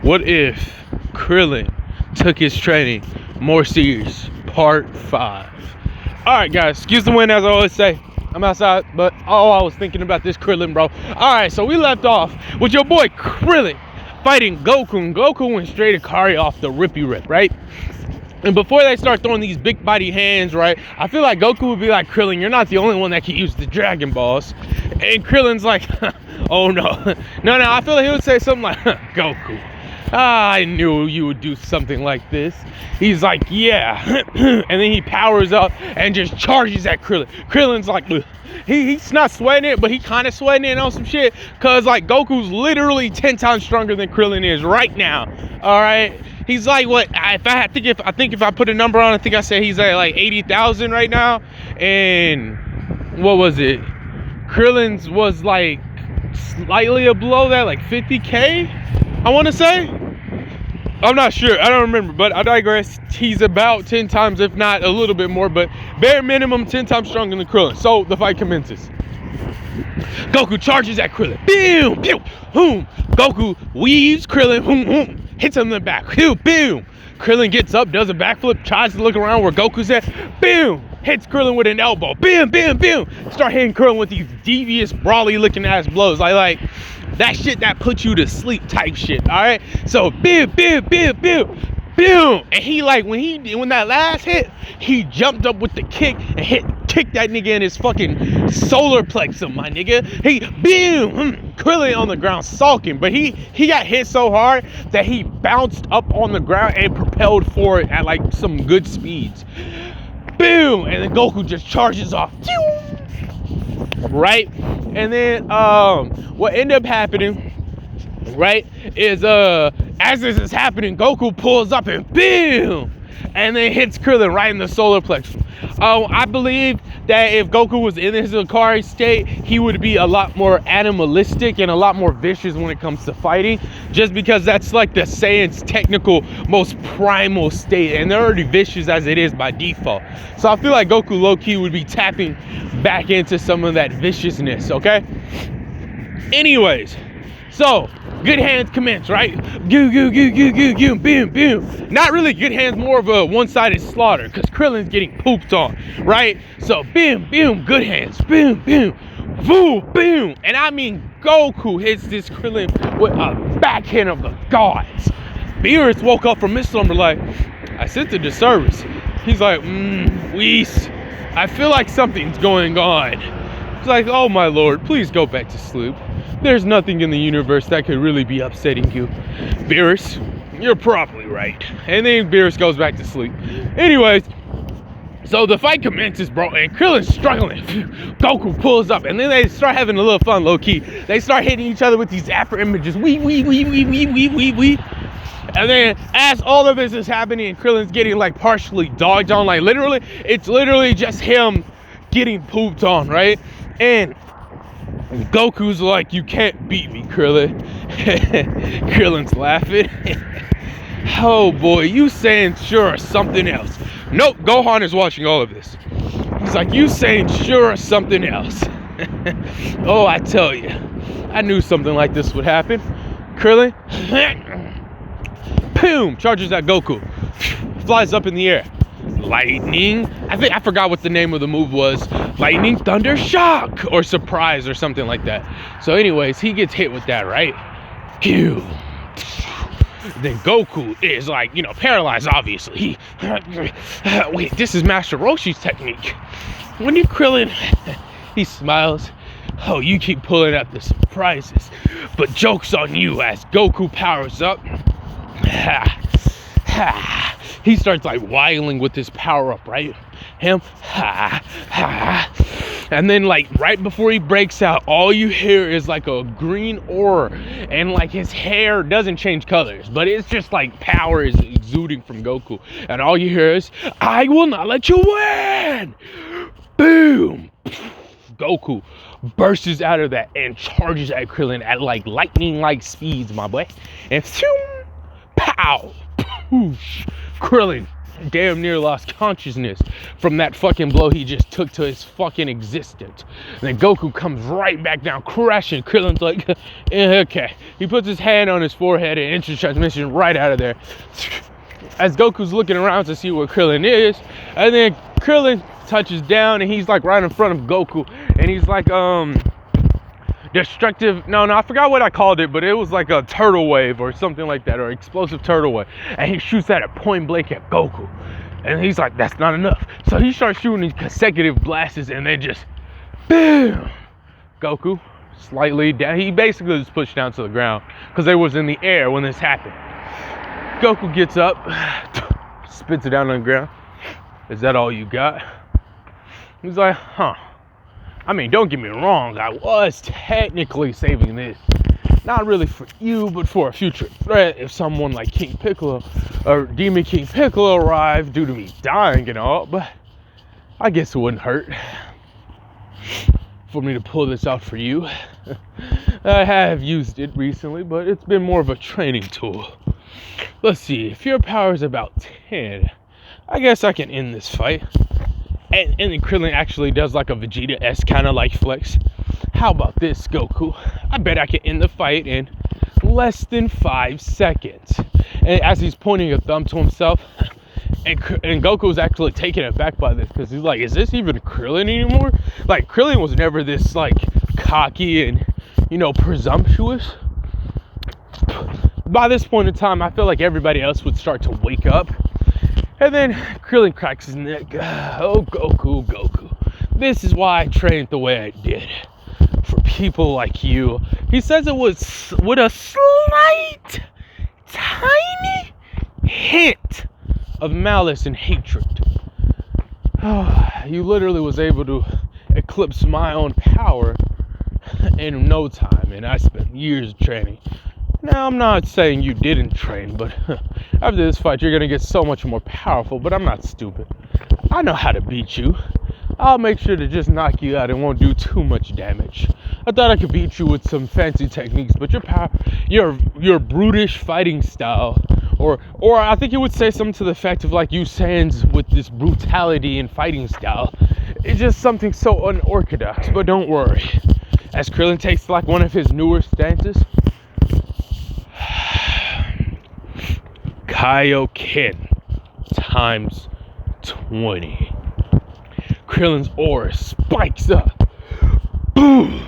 What if Krillin took his training more serious? Part 5. Alright guys, excuse the wind as I always say. I'm outside, but I was thinking about this Krillin, bro. Alright, so we left off with your boy Krillin fighting Goku, and Goku went straight to Kari off the rippy rip, right? And before they start throwing these big body hands, right, I feel like Goku would be like, Krillin, you're not the only one that can use the Dragon Balls. And Krillin's like, oh no. No, I feel like he would say something like, Goku, I knew you would do something like this. He's like, yeah. And then he powers up and just charges at Krillin. Krillin's like, ugh. He's not sweating it, but he kind of sweating it on some shit. Cause like Goku's literally 10 times stronger than Krillin is right now. All right. He's like, what? I think if I put a number on, I think I said he's at like 80,000 right now. And what was it? Krillin's was like slightly below that, like 50K, I want to say. I'm not sure, I don't remember, but I digress. He's about 10 times, if not a little bit more, but bare minimum 10 times stronger than Krillin. So the fight commences. Goku charges at Krillin. Boom, boom, boom. Goku weaves Krillin, boom, boom, hits him in the back. Boom, boom. Krillin gets up, does a backflip, tries to look around where Goku's at. Boom, hits Krillin with an elbow. Boom, boom, boom. Start hitting Krillin with these devious, brawly looking ass blows. Like that shit that puts you to sleep type shit. All right. So boom, boom, boom, boom, boom. And he like when that last hit, he jumped up with the kick and kicked that nigga in his fucking solar plexus, my nigga. He boom, Krillin on the ground sulking, but he got hit so hard that he bounced up on the ground and propelled forward at like some good speeds. Boom, and then Goku just charges off. Right? And then what ended up happening, right, is as this is happening, Goku pulls up and boom, and then hits Krillin right in the solar plexus. I believe that if Goku was in his Akari state, he would be a lot more animalistic and a lot more vicious when it comes to fighting, just because that's like the Saiyan's technical most primal state, and they're already vicious as it is by default. So I feel like Goku low-key would be tapping back into some of that viciousness, okay? Anyways, so good hands commence, right? Goo, goo, goo, goo, goo, goo, boom, boom. Not really good hands, more of a one-sided slaughter, because Krillin's getting pooped on, right? So boom, boom, good hands, boom, boom, voo, boom. And I mean, Goku hits this Krillin with a backhand of the gods. Beerus woke up from his slumber like, I sent the disservice. He's like, Whis, I feel like something's going on. It's like, oh my lord, please go back to sleep. There's nothing in the universe that could really be upsetting you. Beerus, you're probably right. And then Beerus goes back to sleep. Anyways, so the fight commences, bro, and Krillin's struggling. Goku pulls up, and then they start having a little fun, low-key. They start hitting each other with these after images. Wee. And then as all of this is happening and Krillin's getting like partially dogged on, like literally, it's literally just him getting pooped on, right? And Goku's like, you can't beat me, Krillin. Krillin's laughing. Oh boy, you saying sure or something else. Nope, Gohan is watching all of this. He's like, you saying sure or something else. Oh, I tell you, I knew something like this would happen. Krillin, boom, charges at Goku. Flies up in the air. Lightning, I forgot what the name of the move was. Lightning, thunder, shock, or surprise, or something like that. So anyways, he gets hit with that, right? Pew. Then Goku is like, paralyzed, obviously. Wait, this is Master Roshi's technique. When you Krillin, he smiles. Oh, you keep pulling out the surprises. But joke's on you as Goku powers up. He starts like wiling with his power up, right? Him, and then like right before he breaks out, all you hear is like a green aura, and like his hair doesn't change colors, but it's just like power is exuding from Goku, and all you hear is, I will not let you win. Boom. Goku bursts out of that and charges at Krillin at like lightning-like speeds, my boy, and pow, poosh. Krillin damn near lost consciousness from that fucking blow he just took to his fucking existence. And then Goku comes right back down, crashing. Krillin's like, okay. He puts his hand on his forehead and instant transmission right out of there. As Goku's looking around to see where Krillin is, and then Krillin touches down and he's like right in front of Goku, and he's like, destructive, no, I forgot what I called it, but it was like a turtle wave or something like that, or explosive turtle wave, and he shoots that at point blank at Goku, and he's like, that's not enough, so he starts shooting these consecutive blasts, and then just boom, Goku slightly down. He basically was pushed down to the ground because they was in the air when this happened. Goku gets up, spits it down on the ground. Is that all you got? He's like, huh. I mean, don't get me wrong, I was technically saving this. Not really for you, but for a future threat if someone like King Piccolo or Demon King Piccolo arrived due to me dying and all, but I guess it wouldn't hurt for me to pull this out for you. I have used it recently, but it's been more of a training tool. Let's see, if your power is about 10, I guess I can end this fight. And then Krillin actually does like a Vegeta-esque kind of like flex. How about this, Goku? I bet I can end the fight in less than 5 seconds. And as he's pointing a thumb to himself, and Goku's actually taken aback by this because he's like, is this even Krillin anymore? Like, Krillin was never this like cocky and, you know, presumptuous. By this point in time, I feel like everybody else would start to wake up. And then Krillin cracks his neck. Oh, Goku. This is why I trained the way I did. For people like you. He says it was with a slight, tiny hint of malice and hatred. Oh, you literally was able to eclipse my own power in no time. And I spent years training. Now, I'm not saying you didn't train, but after this fight, you're going to get so much more powerful, but I'm not stupid. I know how to beat you. I'll make sure to just knock you out and won't do too much damage. I thought I could beat you with some fancy techniques, but your brutish fighting style, or I think it would say something to the effect of like you Saiyans with this brutality and fighting style. It's just something so unorthodox, but don't worry. As Krillin takes like one of his newer stances, Kaioken times 20. Krillin's aura spikes up. Boom!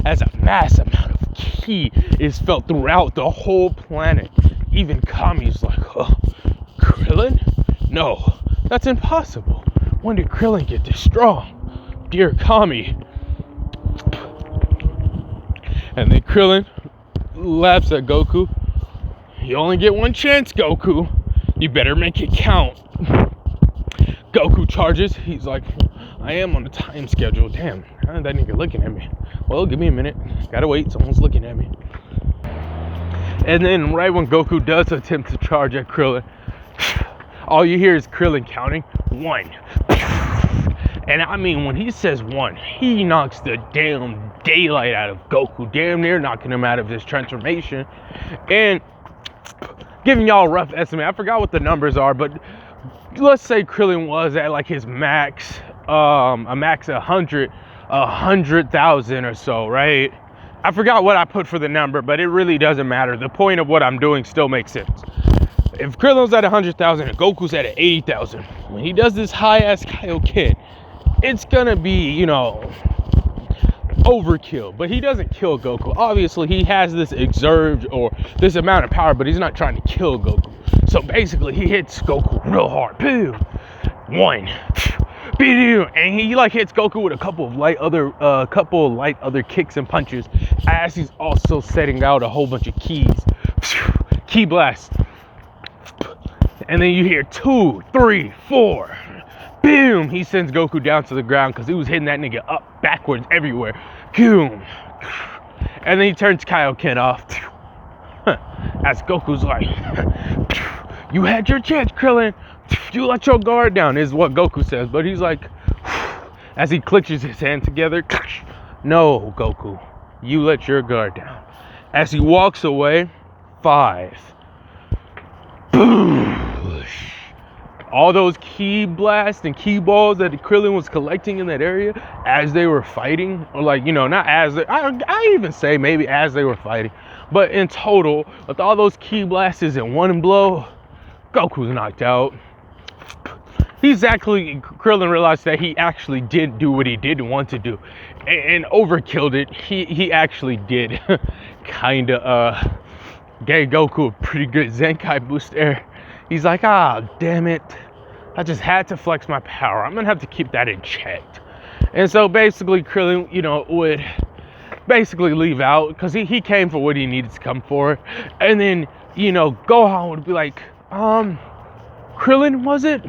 As a mass amount of ki is felt throughout the whole planet. Even Kami's like, oh, Krillin? No, that's impossible. When did Krillin get this strong? Dear Kami. And then Krillin laughs at Goku. You only get one chance, Goku. You better make it count. Goku charges. He's like, I am on a time schedule. Damn, that nigga looking at me. Well, give me a minute. Gotta wait. Someone's looking at me. And then right when Goku does attempt to charge at Krillin, all you hear is Krillin counting 1. And I mean, when he says 1, he knocks the damn daylight out of Goku, damn near knocking him out of his transformation. And giving y'all a rough estimate, I forgot what the numbers are, but let's say Krillin was at like his max, a max 100,000 or so, right? I forgot what I put for the number, but it really doesn't matter. The point of what I'm doing still makes sense. If Krillin's at 100,000 and Goku's at 80,000, when he does this high-ass Kaioken, it's gonna be, you know, overkill. But he doesn't kill Goku. Obviously, he has this exurge or this amount of power, but he's not trying to kill Goku. So basically, he hits Goku real hard. Boom. 1. And he like hits Goku with a couple of light other kicks and punches, as he's also setting out a whole bunch of keys. Key blast. And then you hear 2, 3, 4. Boom! He sends Goku down to the ground because he was hitting that nigga up, backwards, everywhere. Boom! And then he turns Kaioken off. As Goku's like, you had your chance, Krillin. You let your guard down, is what Goku says. But he's like, as he clenches his hand together, no, Goku, you let your guard down. As he walks away, 5. Boom! all those ki blasts and ki balls that Krillin was collecting in that area as they were fighting, or like, you know, not as they, I even say maybe as they were fighting, but in total, with all those ki blasts in one blow, Goku's knocked out. Krillin realized that he actually did do what he didn't want to do, and overkilled it. He actually did kind of gave Goku a pretty good Zenkai boost there. He's like, ah, damn it, I just had to flex my power. I'm gonna have to keep that in check. And so basically Krillin, you know, would basically leave out because he came for what he needed to come for. And then, you know, Gohan would be like, Krillin, was it?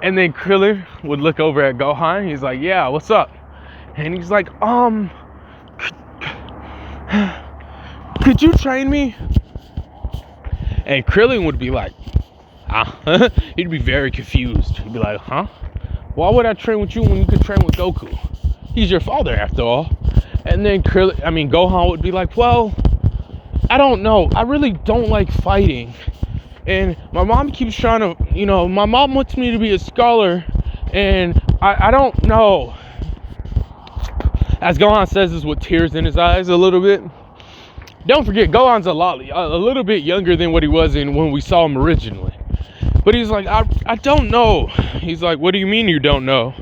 And then Krillin would look over at Gohan. He's like, yeah, what's up? And he's like, could you train me? And Krillin would be like, he'd be very confused. He'd be like, huh? Why would I train with you when you could train with Goku? He's your father after all. And then Gohan would be like, well, I don't know. I really don't like fighting. And my mom keeps trying to, you know, my mom wants me to be a scholar, and I don't know. As Gohan says this with tears in his eyes a little bit. Don't forget, Gohan's a little bit younger than what he was when we saw him originally. But he's like, I don't know. He's like, what do you mean you don't know?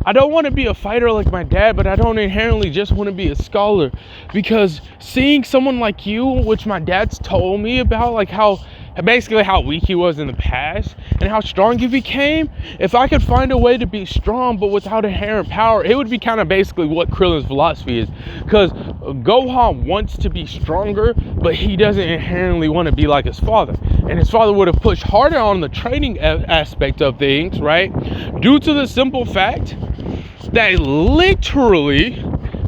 I don't want to be a fighter like my dad, but I don't inherently just want to be a scholar. Because seeing someone like you, which my dad's told me about, like how weak he was in the past and how strong he became, if I could find a way to be strong but without inherent power, it would be kind of basically what Krillin's philosophy is. Because Gohan wants to be stronger, but he doesn't inherently want to be like his father. And his father would have pushed harder on the training aspect of things, right? Due to the simple fact that literally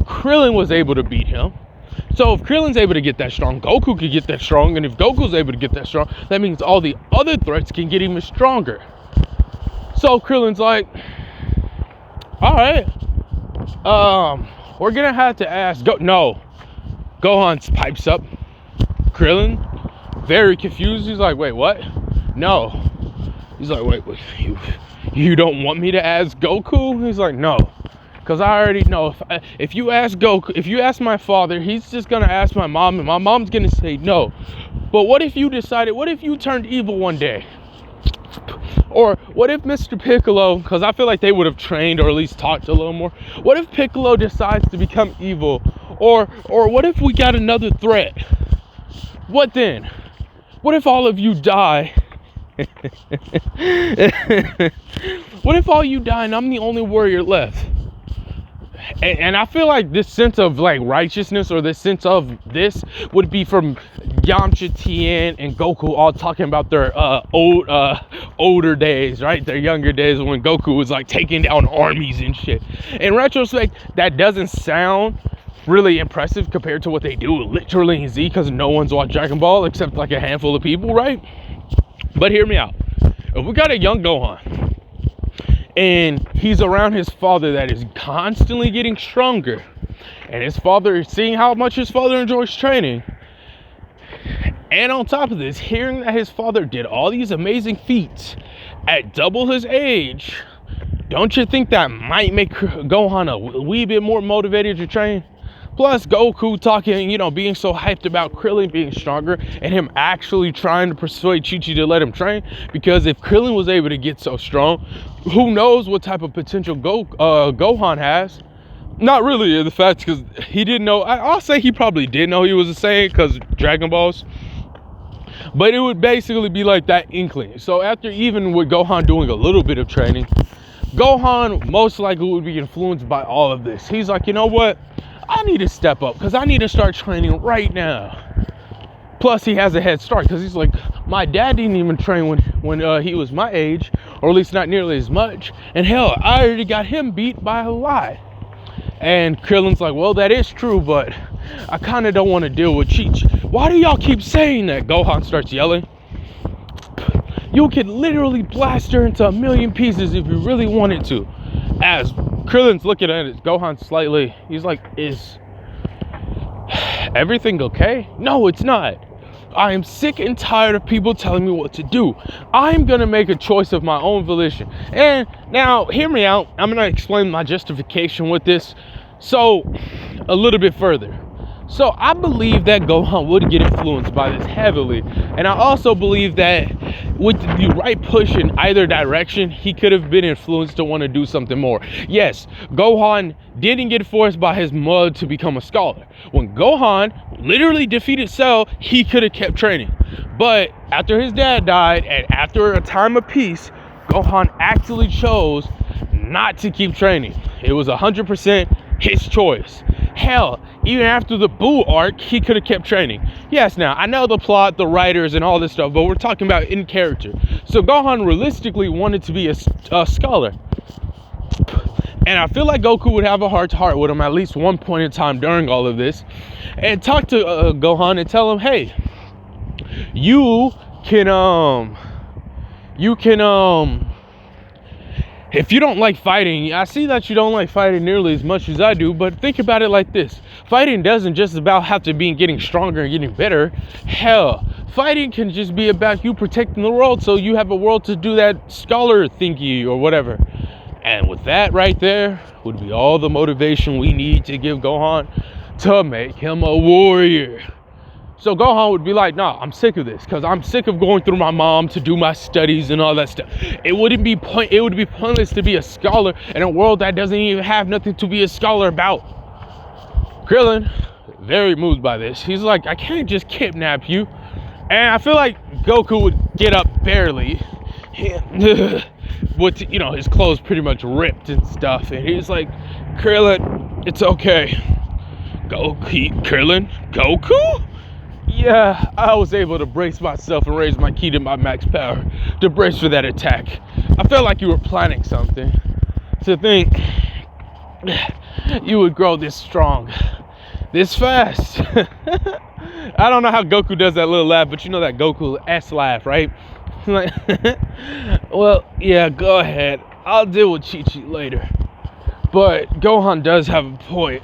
Krillin was able to beat him. So if Krillin's able to get that strong, Goku could get that strong. And if Goku's able to get that strong, that means all the other threats can get even stronger. So Krillin's like, all right, we're going to have to ask. No. Gohan pipes up. Krillin, very confused. He's like, wait, what? No. He's like, wait, you don't want me to ask Goku? He's like, no. Because I already know if you ask Goku, if you ask my father, he's just going to ask my mom, and my mom's going to say no. But what if you turned evil one day? Or what if Mr. Piccolo, because I feel like they would have trained or at least talked a little more. What if Piccolo decides to become evil? Or what if we got another threat? What then? What if all of you die? What if all you die and I'm the only warrior left? And I feel like this sense of like righteousness, or this sense of this, would be from Yamcha, Tien, and Goku all talking about their older days, right? Their younger days when Goku was like taking down armies and shit. In retrospect, that doesn't sound really impressive compared to what they do literally in Z, because no one's watched Dragon Ball except like a handful of people, right? But hear me out. If we got a young Gohan and he's around his father that is constantly getting stronger, and his father is seeing how much his father enjoys training, and on top of this, hearing that his father did all these amazing feats at double his age, don't you think that might make Gohan a wee bit more motivated to train? Plus Goku talking, you know, being so hyped about Krillin being stronger, and him actually trying to persuade Chi-Chi to let him train. Because if Krillin was able to get so strong, who knows what type of potential Gohan has. Not really in the fact, because he didn't know. I'll say he probably did know he was a Saiyan because Dragon Balls. But it would basically be like that inkling. So after even with Gohan doing a little bit of training, Gohan most likely would be influenced by all of this. He's like, you know what? I need to step up because I need to start training right now. Plus, he has a head start because he's like, my dad didn't even train when he was my age, or at least not nearly as much. And hell, I already got him beat by a lot. And Krillin's like, well, that is true, but I kind of don't want to deal with Cheech. Why do y'all keep saying that? Gohan starts yelling. You could literally blast her into a million pieces if you really wanted to. As Krillin's looking at it, Gohan he's like, is everything okay? No, it's not. I am sick and tired of people telling me what to do. I'm gonna make a choice of my own volition. And now, hear me out. I'm gonna explain my justification with this. So, a little bit further. So, I believe that Gohan would get influenced by this heavily. And I also believe that with the right push in either direction, he could have been influenced to want to do something more. Yes, Gohan didn't get forced by his mother to become a scholar. When Gohan literally defeated Cell, he could have kept training. But after his dad died and after a time of peace, Gohan actually chose not to keep training. It was 100% his choice. Hell, even after the Buu arc, he could have kept training. Yes, now, I know the plot, the writers, and all this stuff, but we're talking about in character. So Gohan realistically wanted to be a scholar. And I feel like Goku would have a heart-to-heart with him at least one point in time during all of this. And talk to Gohan and tell him, hey, you can, if you don't like fighting, I see that you don't like fighting nearly as much as I do, but think about it like this. Fighting doesn't just about have to be getting stronger and getting better. Hell, fighting can just be about you protecting the world so you have a world to do that scholar thingy or whatever. And with that right there would be all the motivation we need to give Gohan to make him a warrior. So Gohan would be like, nah, I'm sick of this because I'm sick of going through my mom to do my studies and all that stuff. It would be pointless to be a scholar in a world that doesn't even have nothing to be a scholar about. Krillin, very moved by this. He's like, I can't just kidnap you. And I feel like Goku would get up barely. With, his clothes pretty much ripped and stuff. And he's like, Krillin, it's okay. Krillin? Goku? Yeah, I was able to brace myself and raise my ki to my max power to brace for that attack. I felt like you were planning something. To think you would grow this strong, this fast. I don't know how Goku does that little laugh, but you know that Goku S laugh, right? Like, well, yeah, go ahead. I'll deal with Chi-Chi later. But Gohan does have a point.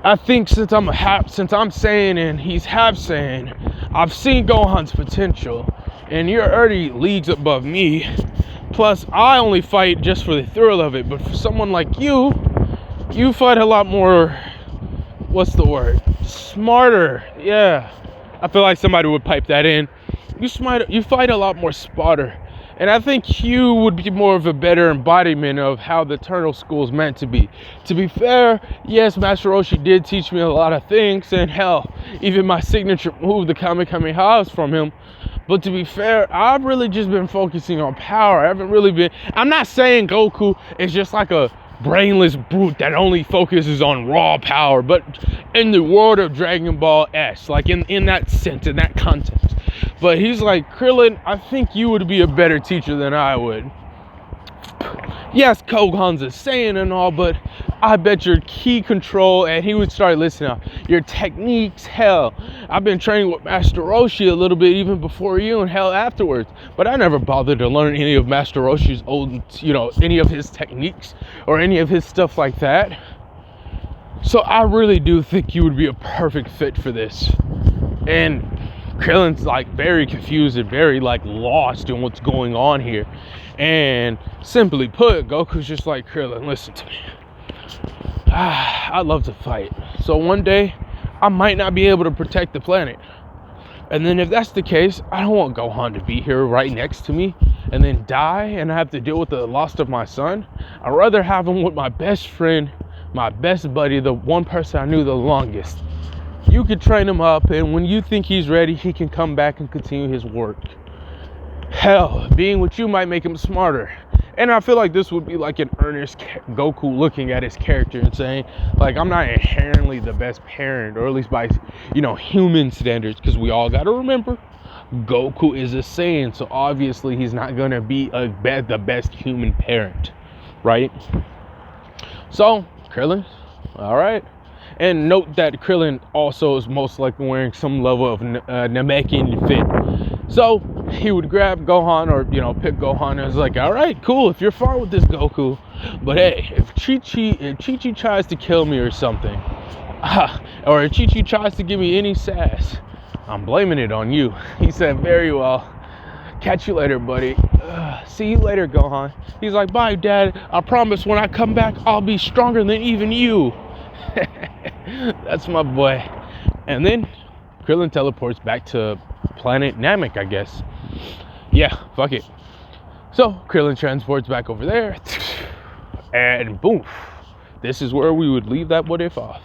I think since I'm saying and he's half saying, I've seen Gohan's potential, and you're already leagues above me. Plus, I only fight just for the thrill of it. But for someone like you fight a lot more. What's the word? Smarter. Yeah, I feel like somebody would pipe that in. You fight a lot more smarter. And I think you would be more of a better embodiment of how the Eternal School is meant to be. To be fair, yes, Master Roshi did teach me a lot of things, and hell, even my signature move, the Kamehameha, is from him. But to be fair, I've really just been focusing on power. I'm not saying Goku is just like a brainless brute that only focuses on raw power, but in the world of Dragon Ball S, like in that sense, in that context. But he's like, Krillin, I think you would be a better teacher than I would. Yes, Gohan's a Saiyan and all, but I bet your key control, and he would start listening out. Your techniques, hell, I've been training with Master Roshi a little bit even before you, and hell afterwards. But I never bothered to learn any of Master Roshi's old, any of his techniques or any of his stuff like that. So I really do think you would be a perfect fit for this. And Krillin's like very confused and very like lost in what's going on here. And simply put, Goku's just like, Krillin, listen to me. I love to fight. So one day, I might not be able to protect the planet. And then if that's the case, I don't want Gohan to be here right next to me and then die and I have to deal with the loss of my son. I'd rather have him with my best friend, my best buddy, the one person I knew the longest. You could train him up, and when you think he's ready, he can come back and continue his work. Hell, being with you might make him smarter. And I feel like this would be like an earnest Goku looking at his character and saying, like, I'm not inherently the best parent, or at least by, human standards, because we all got to remember, Goku is a Saiyan, so obviously he's not going to be the best human parent, right? So, Krillin, all right. And note that Krillin also is most likely wearing some level of Namekian fit. So he would grab Gohan or, pick Gohan and was like, all right, cool, if you're fine with this, Goku. But hey, if Chi-Chi tries to kill me or something, or if Chi-Chi tries to give me any sass, I'm blaming it on you. He said, very well. Catch you later, buddy. See you later, Gohan. He's like, bye, Dad. I promise when I come back, I'll be stronger than even you. That's my boy. And then Krillin teleports back to planet Namek, I guess. Yeah, fuck it. So Krillin transports back over there. And boom. This is where we would leave that what if off.